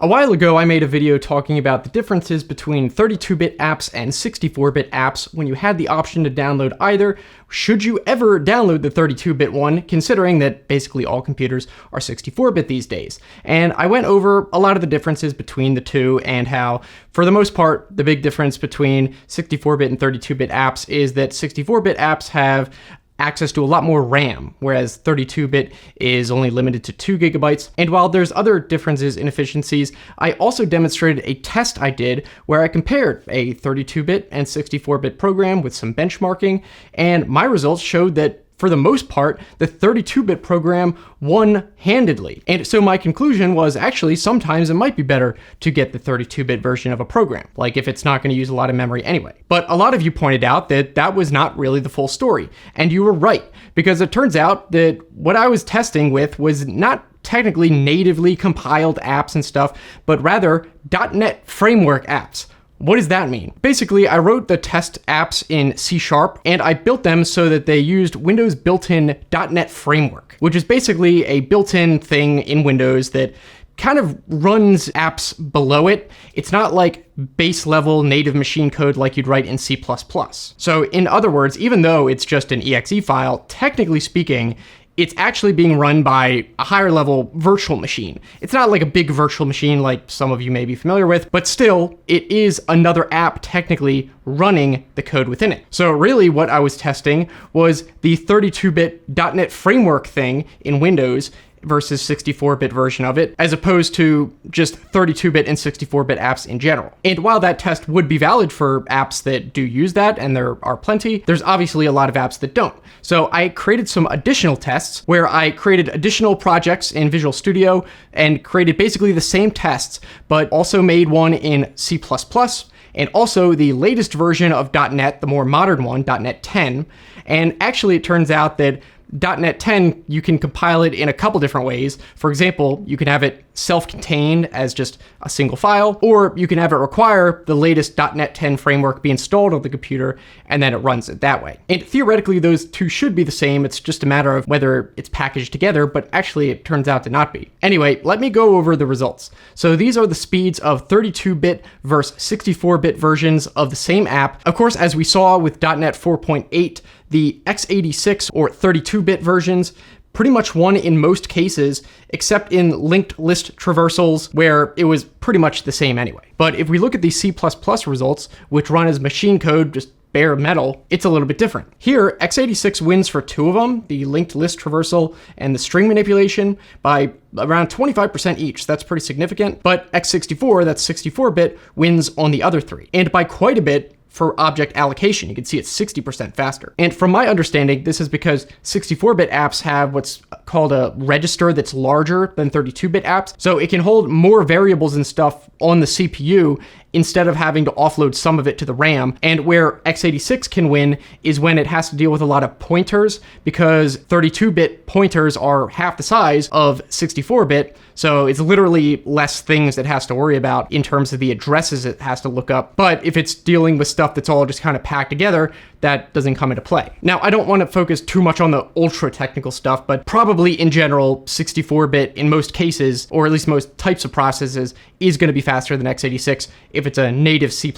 A while ago, I made a video talking about the differences between 32-bit apps and 64-bit apps when you had the option to download either. Should you ever download the 32-bit one, considering that basically all computers are 64-bit these days? And I went over a lot of the differences between the two and how, for the most part, the big difference between 64-bit and 32-bit apps is that 64-bit apps have access to a lot more RAM, whereas 32-bit is only limited to 2 gigabytes. And while there's other differences in efficiencies, I also demonstrated a test I did where I compared a 32-bit and 64-bit program with some benchmarking, and my results showed that for the most part, the 32-bit program won handedly. And so my conclusion was actually sometimes it might be better to get the 32-bit version of a program, like if it's not going to use a lot of memory anyway. But a lot of you pointed out that that was not really the full story. And you were right, because it turns out that what I was testing with was not technically natively compiled apps and stuff, but rather .NET framework apps. What does that mean? Basically, I wrote the test apps in C# and I built them so that they used Windows built-in .NET framework, which is basically a built-in thing in Windows that kind of runs apps below it. It's not like base level native machine code like you'd write in C++. So in other words, even though it's just an exe file, technically speaking, it's actually being run by a higher level virtual machine. It's not like a big virtual machine like some of you may be familiar with, but still, it is another app technically running the code within it. So really what I was testing was the 32-bit .NET framework thing in Windows versus 64-bit version of it, as opposed to just 32-bit and 64-bit apps in general. And while that test would be valid for apps that do use that, and there are plenty, there's obviously a lot of apps that don't. So I created some additional tests where I created additional projects in Visual Studio and created basically the same tests, but also made one in C++, and also the latest version of .NET, the more modern one, .NET 10. And actually it turns out that .NET 10, you can compile it in a couple different ways. For example, you can have it self-contained as just a single file, or you can have it require the latest .NET 10 framework be installed on the computer, and then it runs it that way. And theoretically, those two should be the same. It's just a matter of whether it's packaged together, but actually it turns out to not be. Anyway, let me go over the results. So these are the speeds of 32-bit versus 64-bit versions of the same app. Of course, as we saw with .NET 4.8, the x86 or 32-bit versions pretty much won in most cases, except in linked list traversals where it was pretty much the same anyway. But if we look at the C++ results, which run as machine code, just bare metal, it's a little bit different. Here, x86 wins for two of them, the linked list traversal and the string manipulation, by around 25% each. That's pretty significant. But x64, that's 64-bit, wins on the other three, and by quite a bit for object allocation. You can see it's 60% faster. And from my understanding, this is because 64-bit apps have what's called a register that's larger than 32-bit apps. So it can hold more variables and stuff on the CPU instead of having to offload some of it to the RAM. And where x86 can win is when it has to deal with a lot of pointers, because 32-bit pointers are half the size of 64-bit. So it's literally less things it has to worry about in terms of the addresses it has to look up. But if it's dealing with stuff that's all just kind of packed together, that doesn't come into play. Now, I don't want to focus too much on the ultra technical stuff, but probably in general, 64-bit in most cases, or at least most types of processes, is going to be faster than x86 if it's a native C++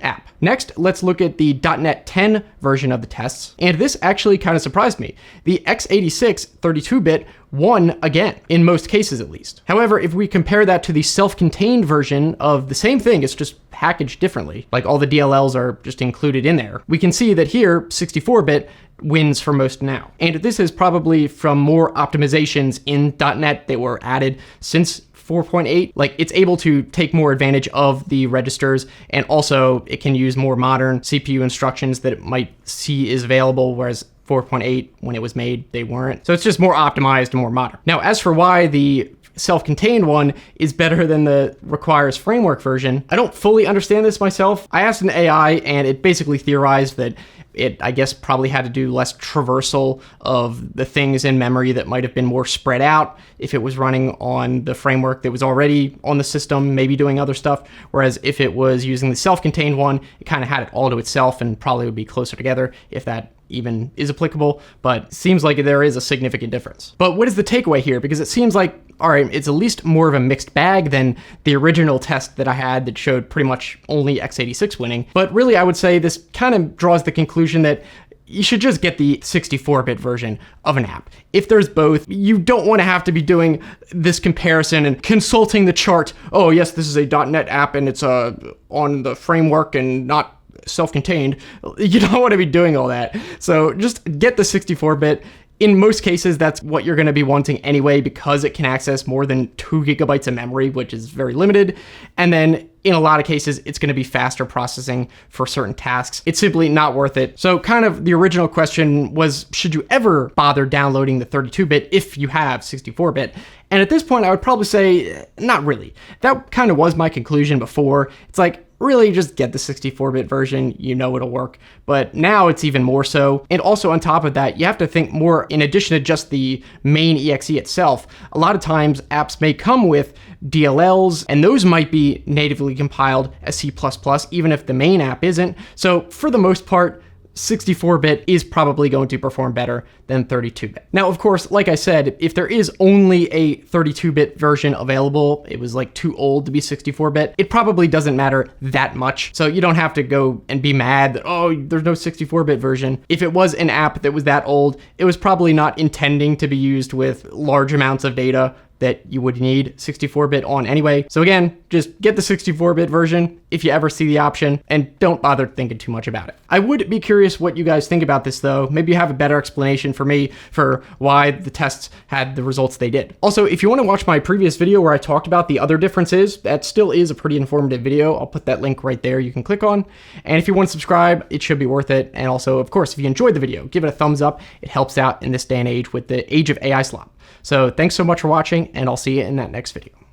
app. Next, let's look at the .NET 10 version of the tests. And this actually kind of surprised me. The x86 32-bit won again, in most cases at least. However, if we compare that to the self-contained version of the same thing, it's just packaged differently, like all the DLLs are just included in there, we can see that here 64-bit wins for most now. And this is probably from more optimizations in .NET that were added since 4.8. Like, it's able to take more advantage of the registers, and also it can use more modern CPU instructions that it might see is available, whereas 4.8, when it was made, they weren't. So it's just more optimized and more modern. Now, as for why the self-contained one is better than the requires framework version, I don't fully understand this myself. I asked an AI, and it basically theorized that it, I guess, probably had to do less traversal of the things in memory that might have been more spread out if it was running on the framework that was already on the system, maybe doing other stuff. Whereas if it was using the self-contained one, it kind of had it all to itself and probably would be closer together if that even is applicable, but seems like there is a significant difference. But what is the takeaway here? Because it seems like, all right, it's at least more of a mixed bag than the original test that I had that showed pretty much only x86 winning. But really, I would say this kind of draws the conclusion that you should just get the 64-bit version of an app. If there's both, you don't want to have to be doing this comparison and consulting the chart. Oh, yes, this is a .NET app and it's on the framework and not self-contained. You don't want to be doing all that. So just get the 64-bit. In most cases, that's what you're going to be wanting anyway, because it can access more than 2 gigabytes of memory, which is very limited. And then in a lot of cases, it's going to be faster processing for certain tasks. It's simply not worth it. So kind of the original question was, should you ever bother downloading the 32-bit if you have 64-bit? And at this point, I would probably say, not really. That kind of was my conclusion before. It's like, really just get the 64-bit version, you know it'll work. But now it's even more so. And also on top of that, you have to think more in addition to just the main exe itself. A lot of times apps may come with DLLs, and those might be natively compiled as C++, even if the main app isn't. So for the most part, 64-bit is probably going to perform better than 32-bit. Now, of course, like I said, if there is only a 32-bit version available, it was like too old to be 64-bit, it probably doesn't matter that much. So you don't have to go and be mad that, oh, there's no 64-bit version. If it was an app that was that old, it was probably not intending to be used with large amounts of data that you would need 64-bit on anyway. So again, just get the 64-bit version if you ever see the option, and don't bother thinking too much about it. I would be curious what you guys think about this though. Maybe you have a better explanation for me for why the tests had the results they did. Also, if you want to watch my previous video where I talked about the other differences, that still is a pretty informative video. I'll put that link right there you can click on. And if you want to subscribe, it should be worth it. And also, of course, if you enjoyed the video, give it a thumbs up. It helps out in this day and age with the age of AI slop. So thanks so much for watching, and I'll see you in that next video.